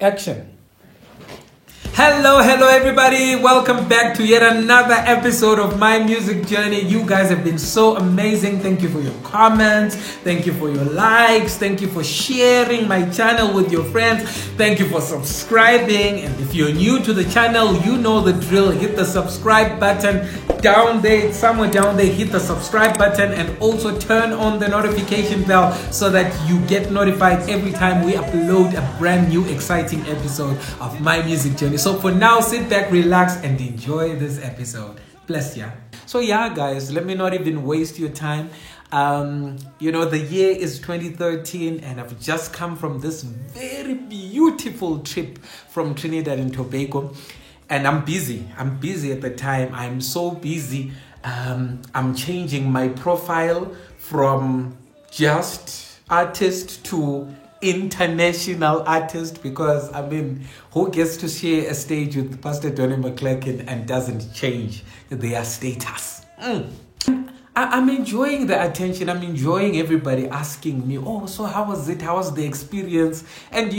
Action. Hello everybody, welcome back to yet another episode of my music journey. You guys have been so amazing. Thank you for your comments, thank you for your likes, thank you for sharing my channel with your friends, thank you for subscribing. And if you're new to the channel, you know the drill. Hit the subscribe button down there, somewhere down there. Hit the subscribe button and also turn on the notification bell so that you get notified every time we upload a brand new exciting episode of my music journey. So for now, sit back, relax, and enjoy this episode. Bless ya. So yeah, guys, let me not even waste your time. The year is 2013, and I've just come from this very beautiful trip from Trinidad and Tobago. And I'm busy at the time. I'm so busy. I'm changing my profile from just artist to international artist, because who gets to share a stage with Pastor Donnie McClurkin and doesn't change their status? I'm enjoying the attention. I'm enjoying everybody asking me, oh, so how was it? How was the experience? And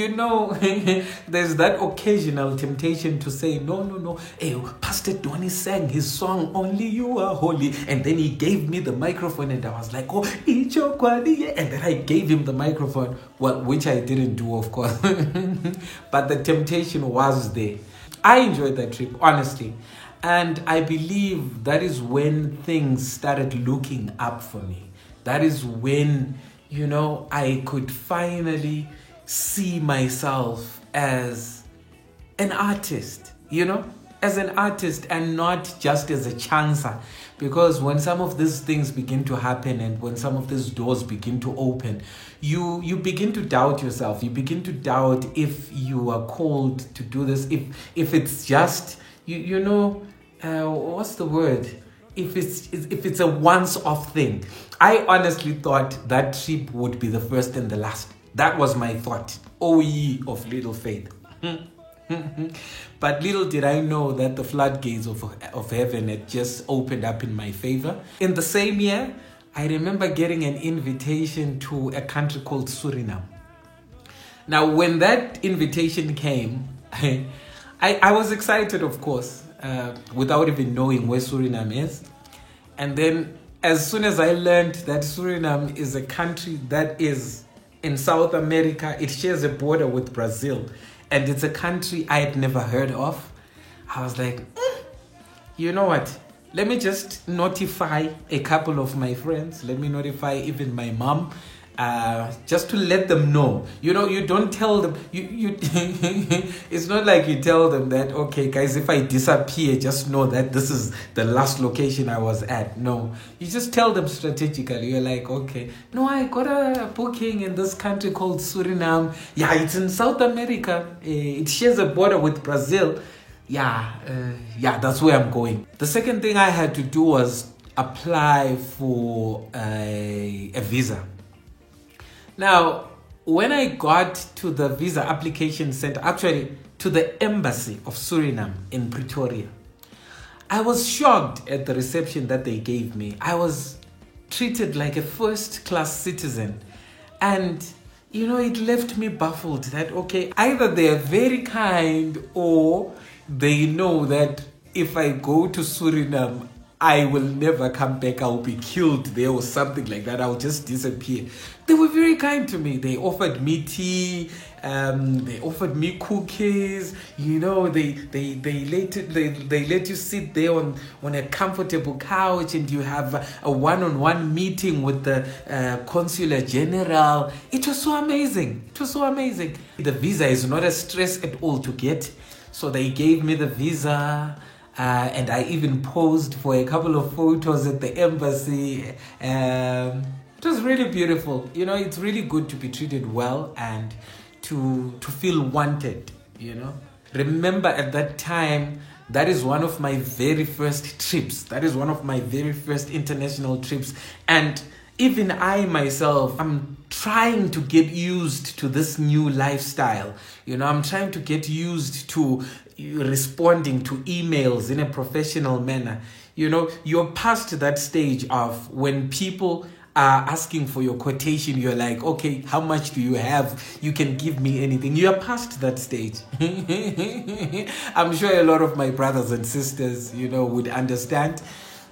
there's that occasional temptation to say, no. Hey, Pastor Donnie sang his song, Only You Are Holy. And then he gave me the microphone and I was like, oh, and then I gave him the microphone. Well, which I didn't do, of course. But the temptation was there. I enjoyed that trip, honestly. And I believe that is when things started looking up for me. That is when, I could finally see myself as an artist, as an artist and not just as a chancer. Because when some of these things begin to happen and when some of these doors begin to open, you begin to doubt yourself. You begin to doubt if you are called to do this, if it's just, what's the word? If it's a once-off thing. I honestly thought that trip would be the first and the last. That was my thought. O ye of little faith. But little did I know that the floodgates of heaven had just opened up in my favor. In the same year, I remember getting an invitation to a country called Suriname. Now, when that invitation came, I was excited, of course. Without even knowing where Suriname is. And then as soon as I learned that Suriname is a country that is in South America, it shares a border with Brazil, and it's a country I had never heard of, I was like, you know what? Let me just notify a couple of my friends. Let me notify even my mom. Just to let them know, you don't tell them, it's not like you tell them that, okay guys, if I disappear, just know that this is the last location I was at. No, you just tell them strategically. You're like, okay, no, I got a booking in this country called Suriname. Yeah, it's in South America. It shares a border with Brazil. Yeah, that's where I'm going. The second thing I had to do was apply for a visa. Now, when I got to the visa application center, actually to the embassy of Suriname in Pretoria, I was shocked at the reception that they gave me. I was treated like a first-class citizen. And, it left me baffled that, okay, either they are very kind or they know that if I go to Suriname, I will never come back. I'll be killed there or something like that. I'll just disappear. They were very kind to me. They offered me tea. They offered me cookies. They let you sit there on a comfortable couch and you have a one-on-one meeting with the consular general. It was so amazing. The visa is not a stress at all to get. So they gave me the visa. And I even posed for a couple of photos at the embassy. It was really beautiful. It's really good to be treated well and to feel wanted, Remember at that time, that is one of my very first trips. That is one of my very first international trips. And even I myself, I'm trying to get used to this new lifestyle. I'm trying to get used to responding to emails in a professional manner. You're past that stage of when people are asking for your quotation, you're like, okay, how much do you have? You can give me anything. You are past that stage. I'm sure a lot of my brothers and sisters, would understand.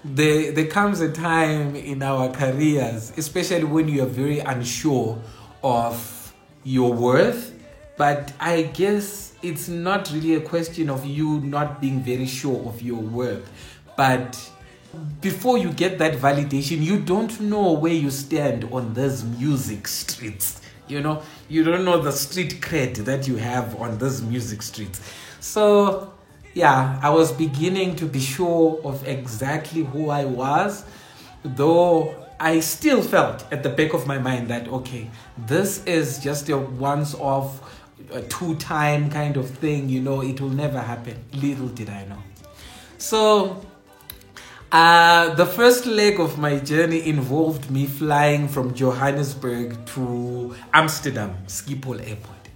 There comes a time in our careers, especially when you are very unsure of your worth. But I guess it's not really a question of you not being very sure of your worth. But before you get that validation, you don't know where you stand on those music streets. You don't know the street cred that you have on those music streets. So, yeah, I was beginning to be sure of exactly who I was, though I still felt at the back of my mind that, okay, this is just a once-off, a two-time kind of thing, it will never happen. Little did I know. So, the first leg of my journey involved me flying from Johannesburg to Amsterdam, Schiphol Airport.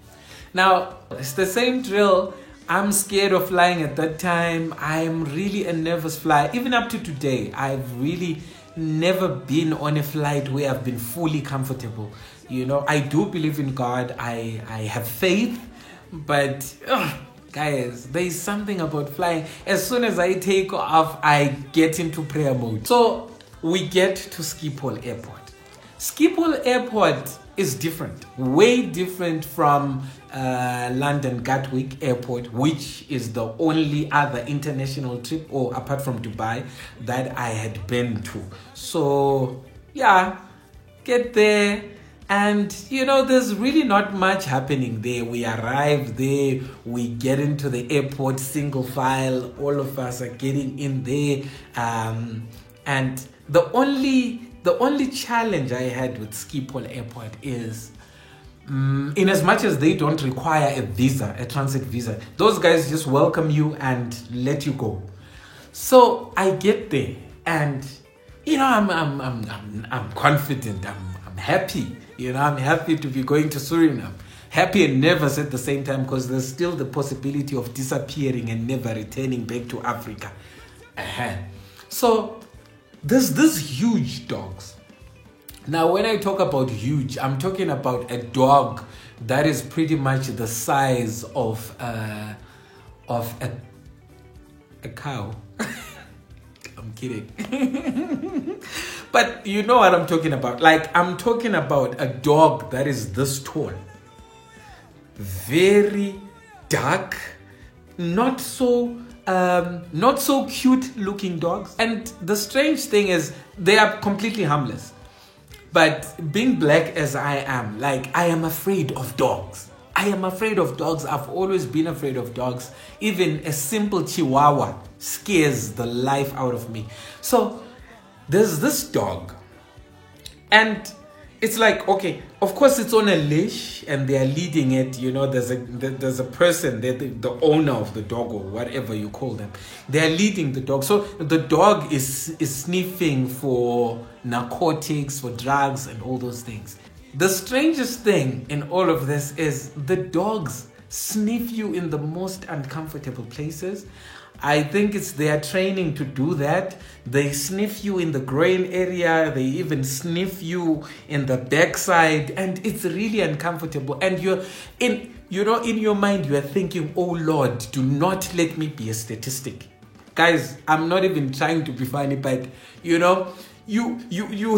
Now, it's the same drill. I'm scared of flying at that time. I'm really a nervous flyer. Even up to today, I've really never been on a flight where I've been fully comfortable. I do believe in God. I have faith, but guys, there is something about flying. As soon as I take off, I get into prayer mode. So we get to Schiphol Airport. Schiphol Airport is different, way different from London Gatwick Airport, which is the only other international trip, or apart from Dubai, that I had been to. So yeah, get there. And there's really not much happening there. We arrive there, we get into the airport, single file, all of us are getting in there. And the only challenge I had with Schiphol Airport is, in as much as they don't require a transit visa, those guys just welcome you and let you go. So I get there, and I'm confident, I'm happy. I'm happy to be going to Suriname. Happy and nervous at the same time, because there's still the possibility of disappearing and never returning back to Africa. So there's these huge dogs. Now, when I talk about huge, I'm talking about a dog that is pretty much the size of a cow. I'm kidding. But you know what I'm talking about. Like, I'm talking about a dog that is this tall. Very dark, not so cute looking dogs. And the strange thing is, they are completely harmless. But being black as I am, I am afraid of dogs. I am afraid of dogs. I've always been afraid of dogs. Even a simple chihuahua scares the life out of me. So there's this dog, and it's like, okay, of course it's on a leash and they are leading it. There's a person, the owner of the dog, or whatever you call them. They are leading the dog. So the dog is sniffing for narcotics, for drugs, and all those things. The strangest thing in all of this is the dogs sniff you in the most uncomfortable places. I think it's their training to do that. They sniff you in the groin area. They even sniff you in the backside, and it's really uncomfortable. And in your mind, you are thinking, "Oh Lord, do not let me be a statistic." Guys, I'm not even trying to be funny, but you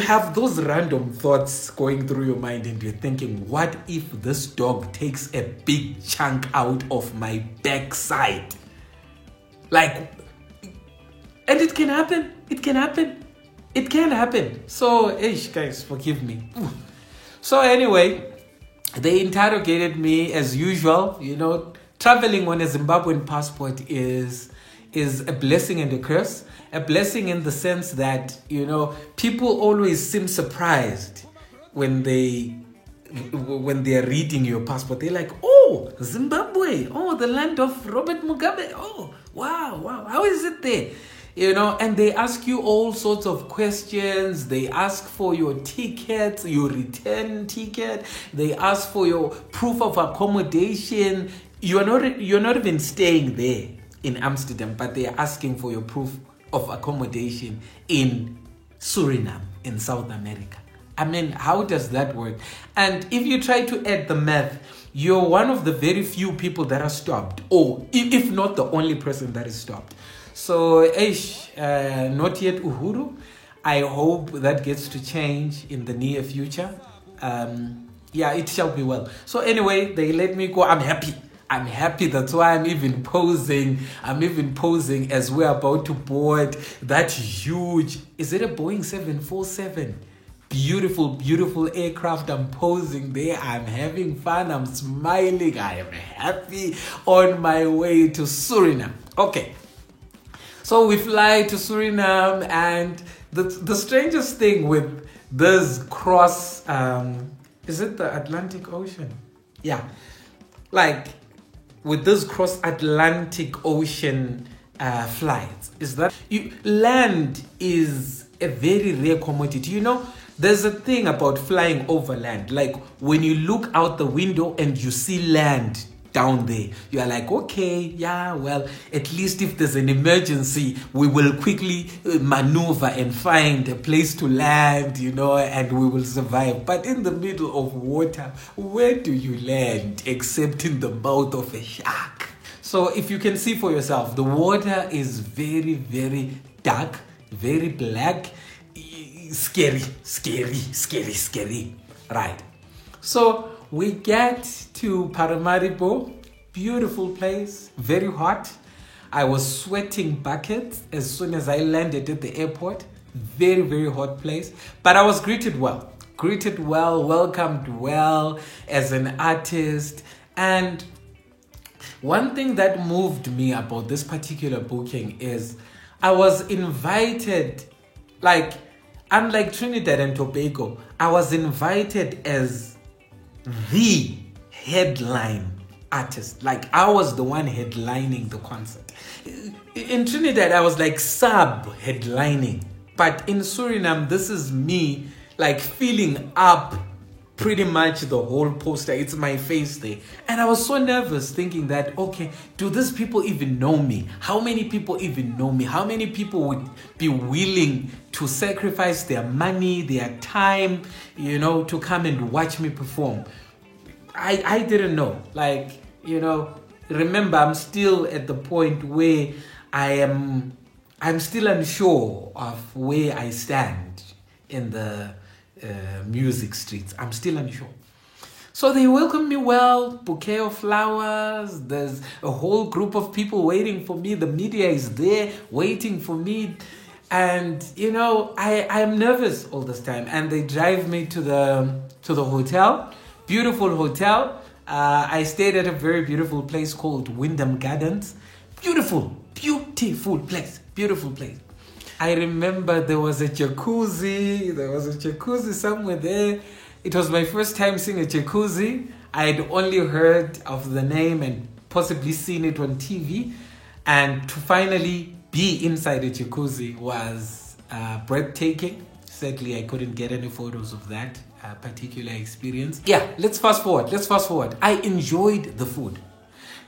have those random thoughts going through your mind, and you're thinking, what if this dog takes a big chunk out of my backside? And it can happen. It can happen. So, guys, forgive me. So anyway, they interrogated me as usual. Traveling on a Zimbabwean passport is a blessing and a curse. A blessing in the sense that, people always seem surprised when they are reading your passport. They're like, oh, Zimbabwe, oh, the land of Robert Mugabe, oh, wow, how is it there? And they ask you all sorts of questions. They ask for your ticket, your return ticket. They ask for your proof of accommodation. You're not even staying there in Amsterdam, but they are asking for your proof of accommodation in Suriname, in South America. I mean, how does that work? And if you try to add the math, you're one of the very few people that are stopped, or if not the only person that is stopped. So, not yet Uhuru. I hope that gets to change in the near future. Yeah, it shall be well. So anyway, they let me go. I'm happy. I'm happy. That's why I'm even posing. I'm even posing as we're about to board that huge, is it a Boeing 747? Beautiful, beautiful aircraft. I'm posing there. I'm having fun. I'm smiling. I am happy on my way to Suriname. Okay. So we fly to Suriname, and the strangest thing with this cross, is it the Atlantic Ocean? Yeah. Like with this cross Atlantic Ocean flights is that land is a very rare commodity. You know, there's a thing about flying over land. Like when you look out the window and you see land down there, you are like, okay, yeah, well, at least if there's an emergency, we will quickly maneuver and find a place to land, you know, and we will survive. But in the middle of water, where do you land except in the mouth of a shark? So if you can see for yourself, the water is very, very dark, very black, scary, right? So we get to Paramaribo, beautiful place, very hot. I was sweating buckets as soon as I landed at the airport. Very, very hot place. But I was greeted well, welcomed well as an artist. And one thing that moved me about this particular booking is I was invited, like, unlike Trinidad and Tobago, I was invited as the headline artist. Like I was the one headlining the concert. In Trinidad, I was like sub-headlining. But in Suriname, this is me like filling up pretty much the whole poster. It's my face there. And I was so nervous thinking that, okay, do these people even know me? How many people even know me? How many people would be willing to sacrifice their money, their time, you know, to come and watch me perform? I didn't know. Like, you know, remember, I'm still at the point where I'm still unsure of where I stand in the music streets. I'm still unsure. So they welcomed me well, bouquet of flowers. There's a whole group of people waiting for me. The media is there waiting for me. And, you know, I'm nervous all this time. And they drive me to the hotel. Beautiful hotel. I stayed at a very beautiful place called Wyndham Gardens. Beautiful place. Beautiful place. I remember there was a jacuzzi somewhere there. It was my first time seeing a jacuzzi. I had only heard of the name and possibly seen it on TV. And to finally be inside a jacuzzi was breathtaking. Sadly, I couldn't get any photos of that particular experience. Yeah, let's fast forward. I enjoyed the food.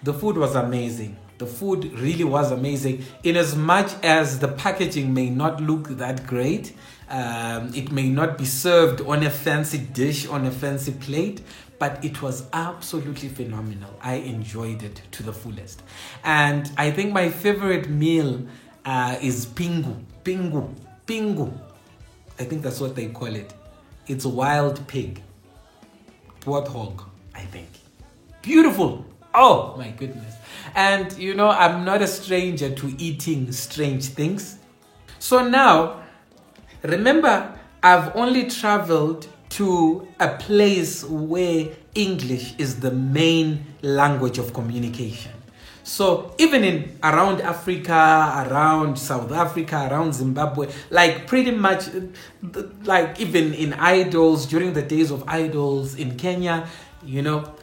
The food was amazing. The food really was amazing. In as much as the packaging may not look that great, it may not be served on a fancy dish, on a fancy plate, but it was absolutely phenomenal. I enjoyed it to the fullest. And I think my favorite meal is pingu. I think that's what they call it. It's wild pig. Warthog, I think. Beautiful. Oh my goodness. And you know, I'm not a stranger to eating strange things. So now, remember, I've only traveled to a place where English is the main language of communication. So even around Africa, around South Africa, around Zimbabwe, like pretty much, like even in Idols, during the days of Idols in Kenya, you know,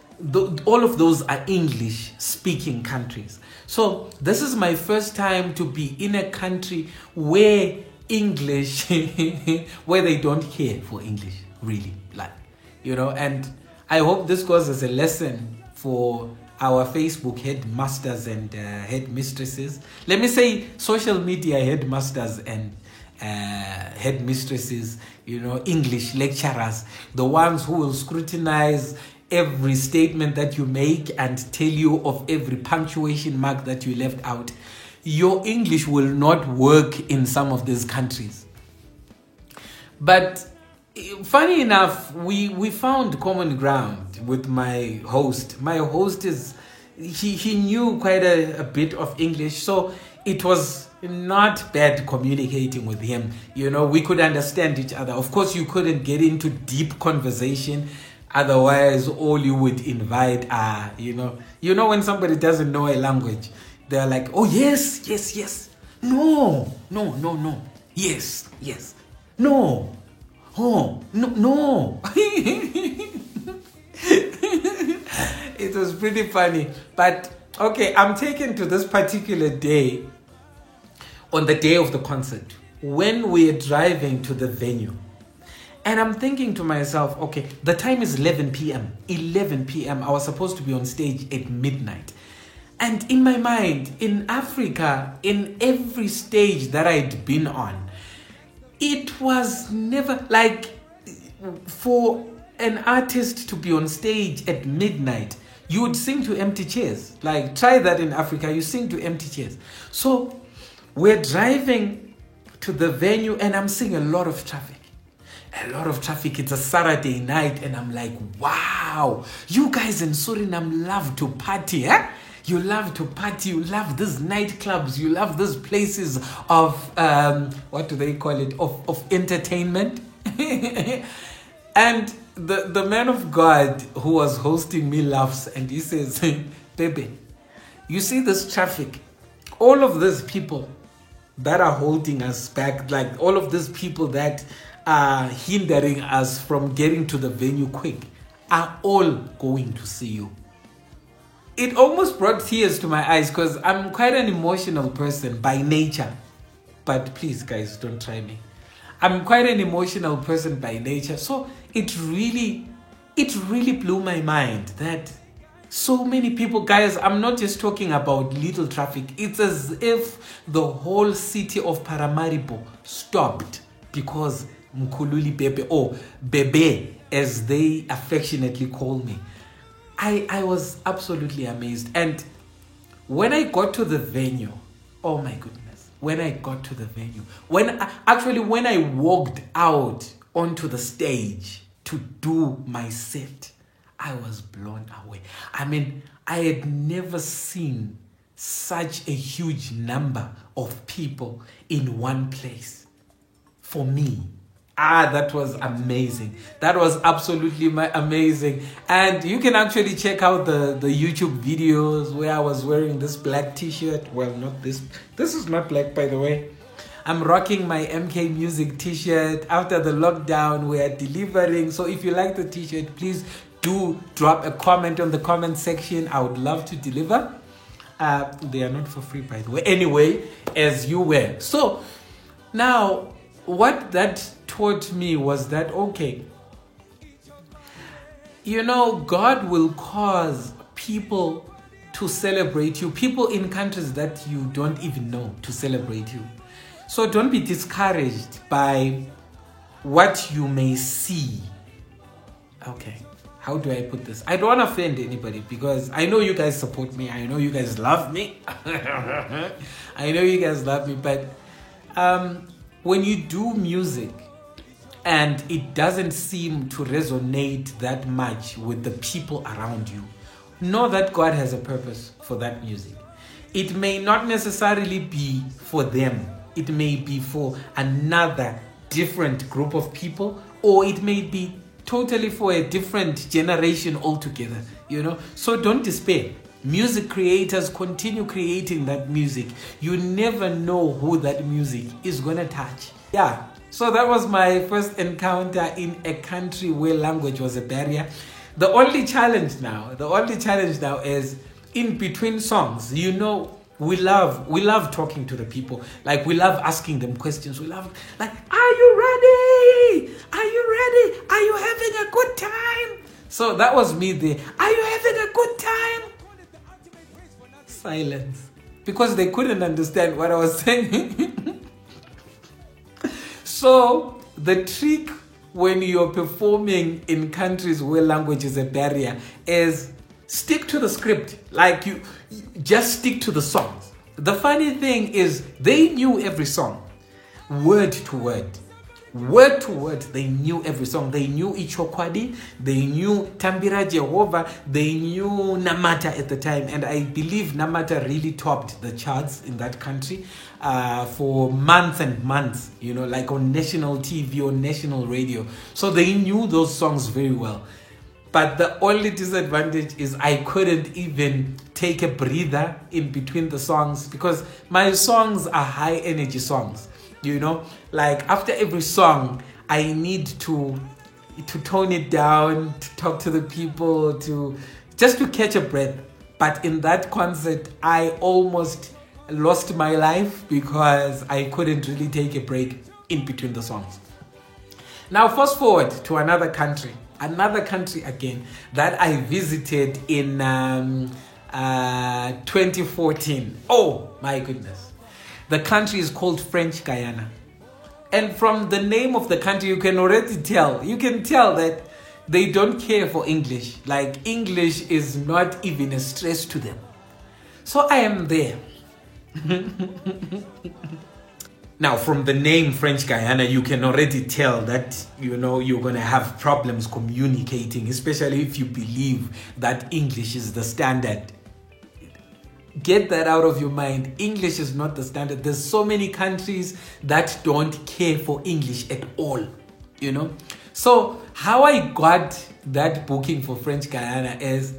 all of those are English speaking countries. So this is my first time to be in a country where English, where they don't care for English, really, like, you know. And I hope this goes as a lesson for our Facebook headmasters and headmistresses. Let me say social media headmasters and headmistresses, English lecturers, the ones who will scrutinize every statement that you make and tell you of every punctuation mark that you left out. Your English will not work in some of these countries. But funny enough, we found common ground with my host. My host he knew quite a bit of English, so it was not bad communicating with him. We could understand each other. Of course, you couldn't get into deep conversation. Otherwise, all you would invite are, when somebody doesn't know a language, they're like, oh, yes, yes, yes. No, no, no, no. Yes, yes. No. Oh, no, no. It was pretty funny. But, okay, I'm taken to this particular day, on the day of the concert, when we're driving to the venue. And I'm thinking to myself, okay, the time is 11 p.m. 11 p.m. I was supposed to be on stage at midnight. And in my mind, in Africa, in every stage that I'd been on, it was never like for an artist to be on stage at midnight, you would sing to empty chairs. Like, try that in Africa, you sing to empty chairs. So we're driving to the venue and I'm seeing a lot of traffic. It's a Saturday night and I'm like, wow, you guys in Suriname love to party, eh? You love to party, you love these nightclubs, you love these places of, what do they call it, of entertainment. And the man of God who was hosting me laughs and he says, baby, you see this traffic, all of these people that are holding us back, like all of these people that are hindering us from getting to the venue quick, are all going to see you. It almost brought tears to my eyes because I'm quite an emotional person by nature. But please, guys, don't try me. I'm quite an emotional person by nature. So it really blew my mind that so many people, guys, I'm not just talking about little traffic. It's as if the whole city of Paramaribo stopped because Mkhululi Bebe, or Bebe, as they affectionately call me. I was absolutely amazed. And when I got to the venue, oh my goodness, when I got to the venue, when I walked out onto the stage to do my set, I was blown away. I mean, I had never seen such a huge number of people in one place. For me, that was amazing. That was absolutely amazing. And you can actually check out the YouTube videos where I was wearing this black t-shirt. Well, not this. This is not black, by the way. I'm rocking my MK Music t-shirt. After the lockdown, we are delivering. So if you like the t-shirt, please do drop a comment on the comment section. I would love to deliver. They are not for free, by the way. Anyway, as you wear. So now, what that taught me was that, okay, God will cause people to celebrate you, people in countries that you don't even know to celebrate you. So don't be discouraged by what you may see. Okay, how do I put this? I don't want to offend anybody because I know you guys support me. I know you guys love me. I know you guys love me, but when you do music and it doesn't seem to resonate that much with the people around you, know that God has a purpose for that music. It may not necessarily be for them. It may be for another different group of people, or it may be totally for a different generation altogether, So don't despair. Music creators continue creating that music. You never know who that music is going to touch. Yeah, so that was my first encounter in a country where language was a barrier. The only challenge now is in between songs, we love talking to the people. Like, we love asking them questions. We love, like, are you ready? Are you ready? Are you having a good time? So that was me there. Are you having a good time? Silence. Because they couldn't understand what I was saying. So the trick when you're performing in countries where language is a barrier is stick to the script. Like you just stick to the songs. The funny thing is they knew every song, word to word. Word to word, they knew every song. They knew Ichokwadi, they knew Tambira Jehovah, they knew Namata at the time. And I believe Namata really topped the charts in that country for months and months, like on national TV or national radio. So they knew those songs very well. But the only disadvantage is I couldn't even take a breather in between the songs because my songs are high energy songs. Like after every song, I need to tone it down, to talk to the people, just to catch a breath. But in that concert, I almost lost my life because I couldn't really take a break in between the songs. Now, fast forward to another country again that I visited in 2014. Oh my goodness. The country is called French Guiana. And from the name of the country, you can already tell. You can tell that they don't care for English. Like English is not even a stress to them. So I am there. Now, from the name French Guiana, you can already tell that, you're going to have problems communicating, especially if you believe that English is the standard. Get that out of your mind. English is not the standard. There's so many countries that don't care for English at all, So how I got that booking for French Guiana is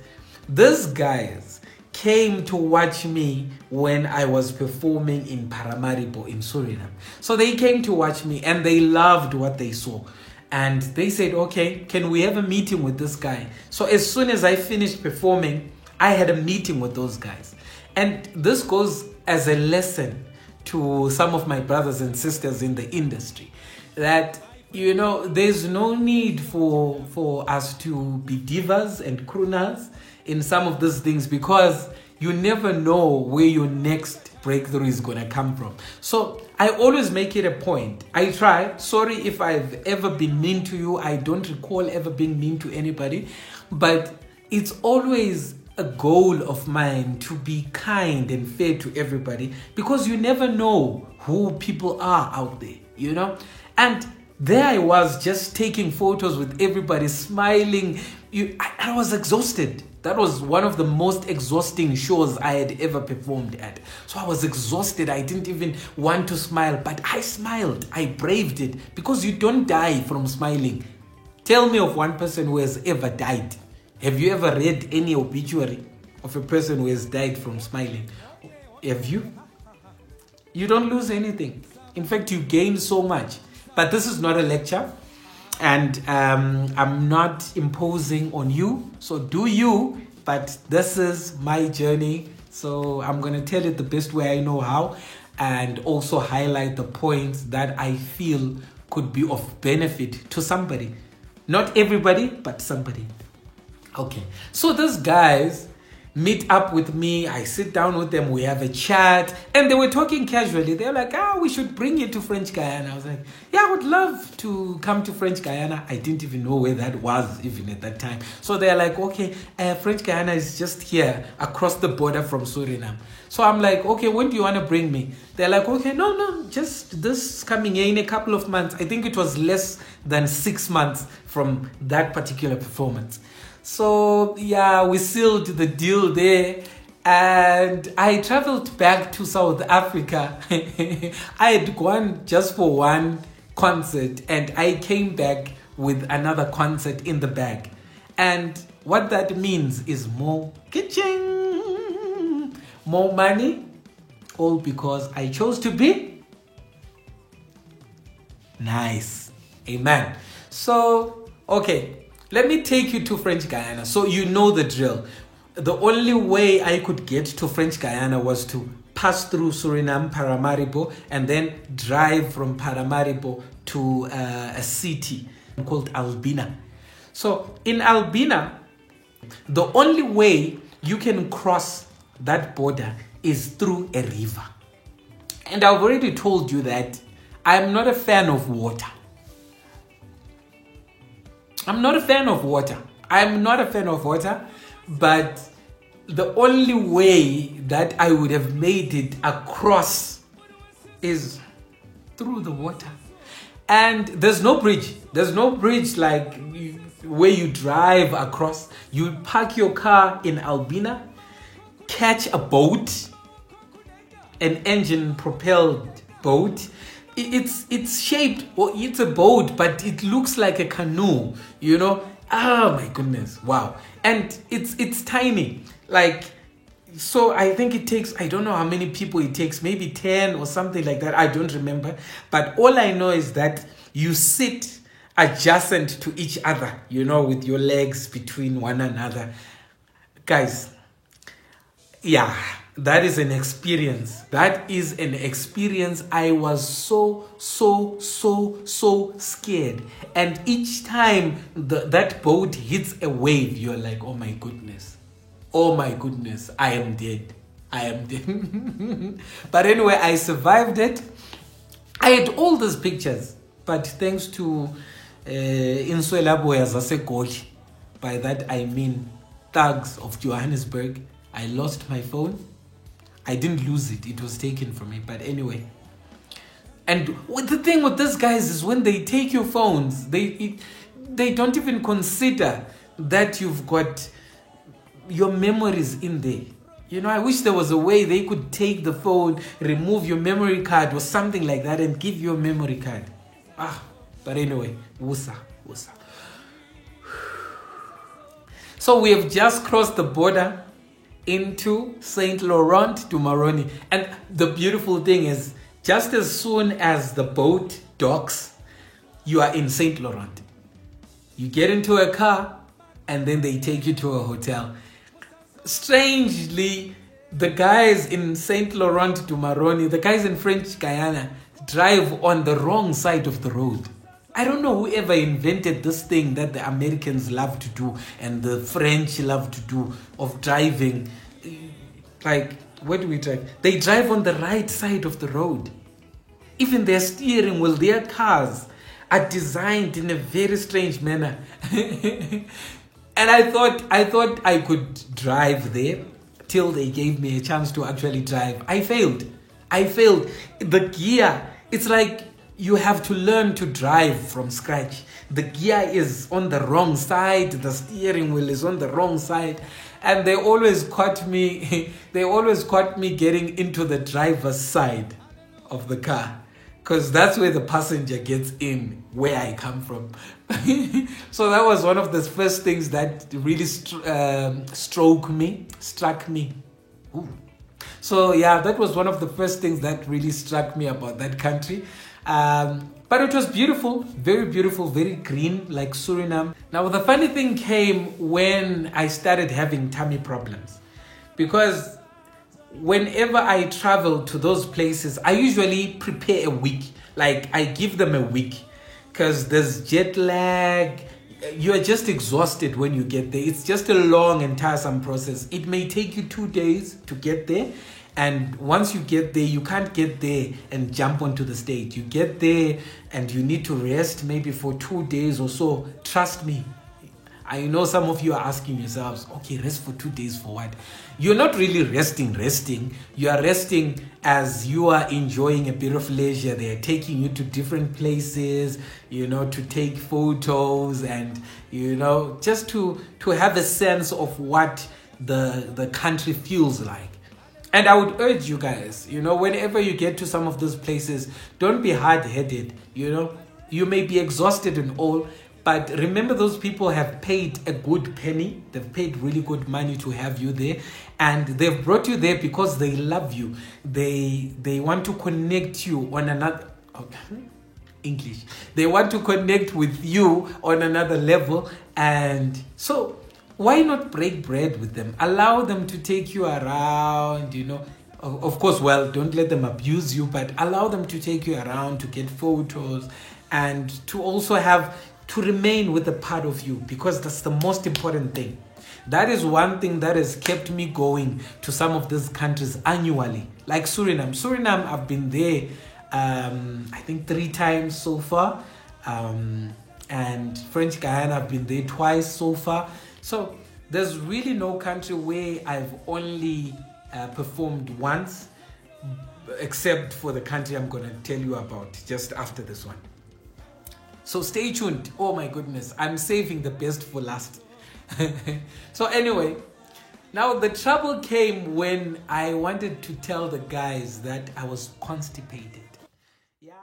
these guys came to watch me when I was performing in Paramaribo in Suriname. So they came to watch me and they loved what they saw. And they said, okay, can we have a meeting with this guy? So as soon as I finished performing, I had a meeting with those guys. And this goes as a lesson to some of my brothers and sisters in the industry that, there's no need for us to be divas and crooners in some of these things because you never know where your next breakthrough is going to come from. So I always make it a point. I try. Sorry if I've ever been mean to you. I don't recall ever being mean to anybody. But it's always a goal of mine to be kind and fair to everybody because you never know who people are out there, And there I was just taking photos with everybody, smiling. I was exhausted. That was one of the most exhausting shows I had ever performed at. So I was exhausted. I didn't even want to smile, but I smiled. I braved it because you don't die from smiling. Tell me of one person who has ever died. Have you ever read any obituary of a person who has died from smiling? Have you? You don't lose anything. In fact, you gain so much. But this is not a lecture. And I'm not imposing on you. So do you. But this is my journey. So I'm going to tell it the best way I know how. And also highlight the points that I feel could be of benefit to somebody. Not everybody, but somebody. Okay, so these guys meet up with me. I sit down with them. We have a chat. And they were talking casually. They're like, we should bring you to French Guiana. I was like, yeah, I would love to come to French Guiana. I didn't even know where that was even at that time. So they're like, okay, French Guiana is just here across the border from Suriname. So I'm like, okay, when do you want to bring me? They're like, okay, no, just this coming in a couple of months. I think it was less than 6 months from that particular performance. So, yeah, we sealed the deal there. And I traveled back to South Africa. I had gone just for one concert. And I came back with another concert in the bag. And what that means is more kitchen, more money. All because I chose to be nice. Amen. So, okay. Let me take you to French Guiana so you know the drill. The only way I could get to French Guiana was to pass through Suriname, Paramaribo, and then drive from Paramaribo to a city called Albina. So in Albina, the only way you can cross that border is through a river. And I've already told you that I'm not a fan of water. I'm not a fan of water. But the only way that I would have made it across is through the water. And there's no bridge. There's no bridge like where you drive across. You park your car in Albina, catch a boat, an engine-propelled boat. It's shaped, or it's a boat, but it looks like a canoe, you know. Oh my goodness, wow. And it's tiny, like, so I think it takes, I don't know how many people it takes, maybe 10 or something like that, I don't remember. But all I know is that you sit adjacent to each other, you know, with your legs between one another. Guys, yeah, that is an experience. I was so scared. And each time that boat hits a wave, you're like, oh my goodness, I am dead. But anyway, I survived it. I had all these pictures, but thanks to Inswelaboya Zasegoli, by that I mean thugs of Johannesburg, I lost my phone. I didn't lose it. It was taken from me. But anyway. And the thing with these guys is when they take your phones, they don't even consider that you've got your memories in there. You know, I wish there was a way they could take the phone, remove your memory card or something like that and give you a memory card. But anyway, wusa. So we have just crossed the border into Saint Laurent du Maroni. And the beautiful thing is, just as soon as the boat docks, you are in Saint Laurent. You get into a car and then they take you to a hotel. Strangely, the guys in Saint Laurent du Maroni, the guys in French Guiana, drive on the wrong side of the road. I don't know whoever invented this thing that the Americans love to do and the French love to do of driving. Like, where do we drive? They drive on the right side of the road. Even their steering wheel, their cars are designed in a very strange manner. And I thought I could drive there till they gave me a chance to actually drive. I failed. The gear, it's like you have to learn to drive from scratch. The gear is on the wrong side. The steering wheel is on the wrong side. And they always caught me getting into the driver's side of the car. Because that's where the passenger gets in, where I come from. So that was one of the first things that really struck me. Ooh. So yeah, that was one of the first things that really struck me about that country. But it was beautiful, very green, like Suriname. Now the funny thing came when I started having tummy problems. Because whenever I travel to those places, I usually prepare a week. Like, I give them a week. Because there's jet lag. You're just exhausted when you get there. It's just a long and tiresome process. It may take you 2 days to get there. And once you get there, you can't get there and jump onto the stage. You get there and you need to rest maybe for 2 days or so. Trust me. I know some of you are asking yourselves, okay, rest for 2 days for what? You're not really resting. You are resting as you are enjoying a bit of leisure. They are taking you to different places, you know, to take photos and, you know, just to have a sense of what the country feels like. And I would urge you guys, you know, whenever you get to some of those places, don't be hard-headed, you know. You may be exhausted and all, but remember those people have paid a good penny. They've paid really good money to have you there. And they've brought you there because they love you. They want to connect you on another... English. They want to connect with you on another level. And so... why not break bread with them? Allow them to take you around, you know. Of course, well, don't let them abuse you, but allow them to take you around, to get photos, and to also to remain with a part of you, because that's the most important thing. That is one thing that has kept me going to some of these countries annually. Like Suriname. I've been there I think 3 times so far. And French Guiana, I've been there twice so far. So there's really no country where I've only performed once, except for the country I'm gonna tell you about just after this one. So stay tuned. Oh my goodness, I'm saving the best for last. So anyway, now the trouble came when I wanted to tell the guys that I was constipated. Yeah.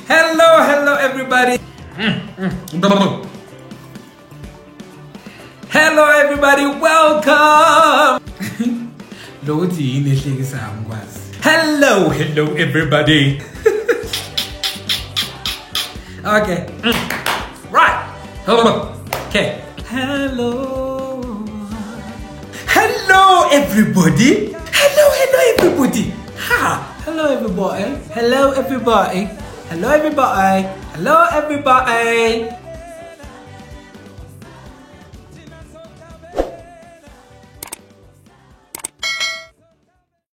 Hello everybody. Hello everybody, welcome. Hello everybody. Okay. Right. Hello. Okay. Hello everybody. Hello everybody. Ha. Hello everybody. Hello everybody. Hello everybody. Hello everybody.